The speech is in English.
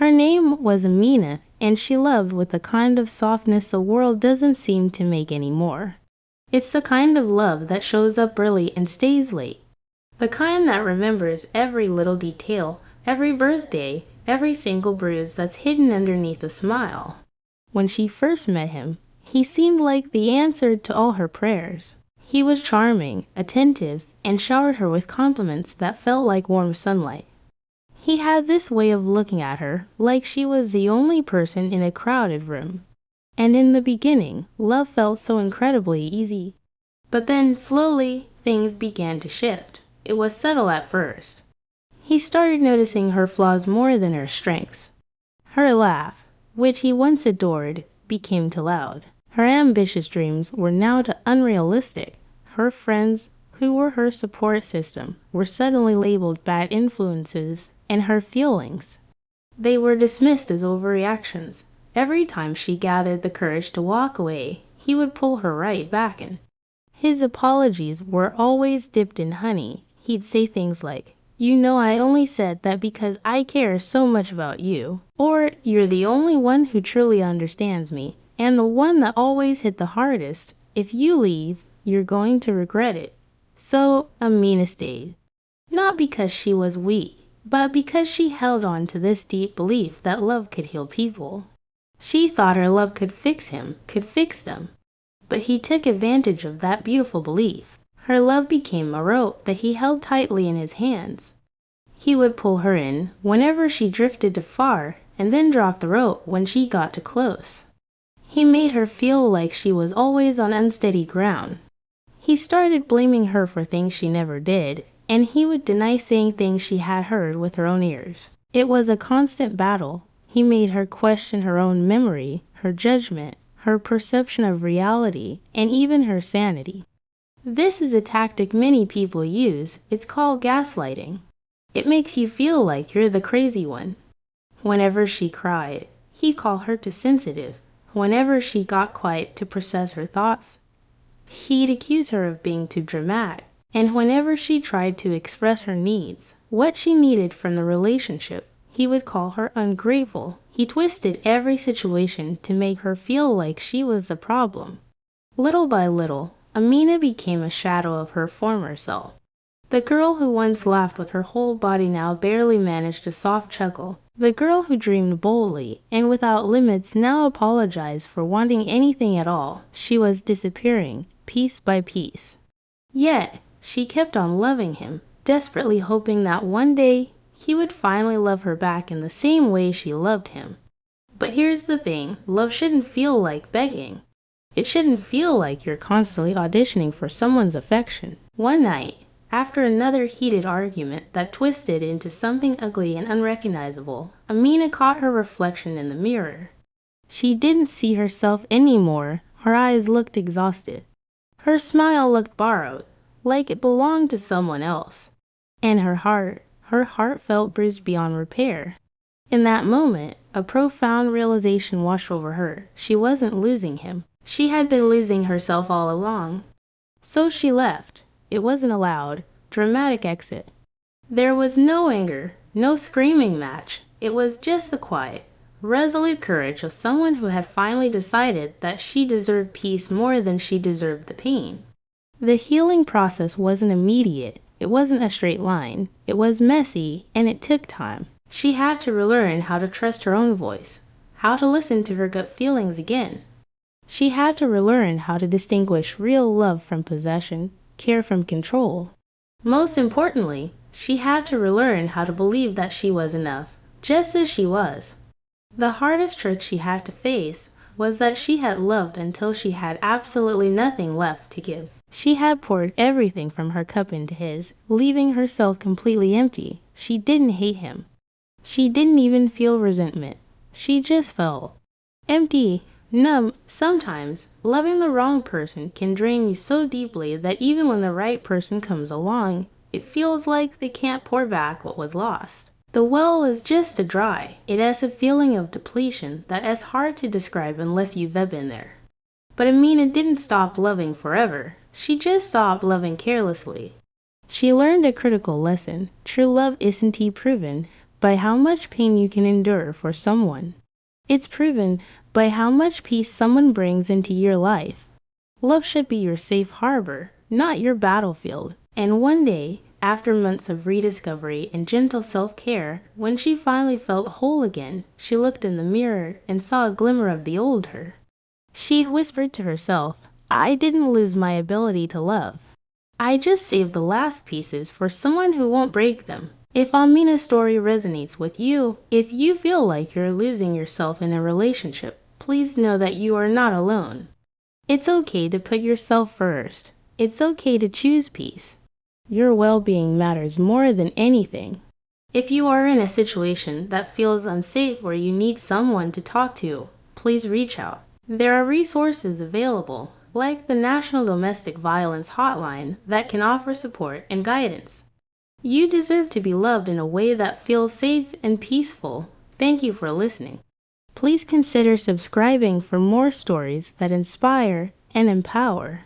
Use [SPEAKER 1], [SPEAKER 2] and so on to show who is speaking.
[SPEAKER 1] Her name was Amina, and she loved with the kind of softness the world doesn't seem to make anymore. It's the kind of love that shows up early and stays late. The kind that remembers every little detail, every birthday, every single bruise that's hidden underneath a smile. When she first met him, he seemed like the answer to all her prayers. He was charming, attentive, and showered her with compliments that felt like warm sunlight. He had this way of looking at her like she was the only person in a crowded room. And in the beginning, love felt so incredibly easy. But then, slowly, things began to shift. It was subtle at first. He started noticing her flaws more than her strengths. Her laugh, which he once adored, became too loud. Her ambitious dreams were now too unrealistic. Her friends, who were her support system, were suddenly labeled bad influences, and her feelings, they were dismissed as overreactions. Every time she gathered the courage to walk away, he would pull her right back in. His apologies were always dipped in honey. He'd say things like, "You know, I only said that because I care so much about you," or "You're the only one who truly understands me, and the one that always hit the hardest. If you leave, you're going to regret it." So Amina stayed. Not because she was weak, but because she held on to this deep belief that love could heal people. She thought her love could fix him, could fix them. But he took advantage of that beautiful belief. Her love became a rope that he held tightly in his hands. He would pull her in whenever she drifted too far, and then drop the rope when she got too close. He made her feel like she was always on unsteady ground. He started blaming her for things she never did, and he would deny saying things she had heard with her own ears. It was a constant battle. He made her question her own memory, her judgment, her perception of reality, and even her sanity. This is a tactic many people use. It's called gaslighting. It makes you feel like you're the crazy one. Whenever she cried, he'd call her too sensitive. Whenever she got quiet to process her thoughts, he'd accuse her of being too dramatic. And whenever she tried to express her needs, what she needed from the relationship, he would call her ungrateful. He twisted every situation to make her feel like she was the problem. Little by little, Amina became a shadow of her former self. The girl who once laughed with her whole body now barely managed a soft chuckle. The girl who dreamed boldly and without limits now apologized for wanting anything at all. She was disappearing, piece by piece. Yet, she kept on loving him, desperately hoping that one day he would finally love her back in the same way she loved him. But here's the thing, love shouldn't feel like begging. It shouldn't feel like you're constantly auditioning for someone's affection. One night, after another heated argument that twisted into something ugly and unrecognizable, Amina caught her reflection in the mirror. She didn't see herself anymore. Her eyes looked exhausted. Her smile looked borrowed, like it belonged to someone else. And her heart felt bruised beyond repair. In that moment, a profound realization washed over her. She wasn't losing him. She had been losing herself all along. So she left. It wasn't a loud, dramatic exit. There was no anger, no screaming match. It was just the quiet, resolute courage of someone who had finally decided that she deserved peace more than she deserved the pain. The healing process wasn't immediate. It wasn't a straight line. It was messy, and it took time. She had to relearn how to trust her own voice, how to listen to her gut feelings again. She had to relearn how to distinguish real love from possession, care from control. Most importantly, she had to relearn how to believe that she was enough, just as she was. The hardest truth she had to face was that she had loved until she had absolutely nothing left to give. She had poured everything from her cup into his, leaving herself completely empty. She didn't hate him. She didn't even feel resentment. She just felt empty, numb. Sometimes, loving the wrong person can drain you so deeply that even when the right person comes along, it feels like they can't pour back what was lost. The well is just too dry. It has a feeling of depletion that is hard to describe unless you've been there. But Amina didn't stop loving forever. She just stopped loving carelessly. She learned a critical lesson. True love isn't proven, by how much pain you can endure for someone. It's proven by how much peace someone brings into your life. Love should be your safe harbor, not your battlefield. And one day, after months of rediscovery and gentle self-care, when she finally felt whole again, she looked in the mirror and saw a glimmer of the old her. She whispered to herself, "I didn't lose my ability to love. I just saved the last pieces for someone who won't break them." If Amina's story resonates with you, if you feel like you're losing yourself in a relationship, please know that you are not alone. It's okay to put yourself first. It's okay to choose peace. Your well-being matters more than anything. If you are in a situation that feels unsafe or you need someone to talk to, please reach out. There are resources available, like the National Domestic Violence Hotline, that can offer support and guidance. You deserve to be loved in a way that feels safe and peaceful. Thank you for listening. Please consider subscribing for more stories that inspire and empower.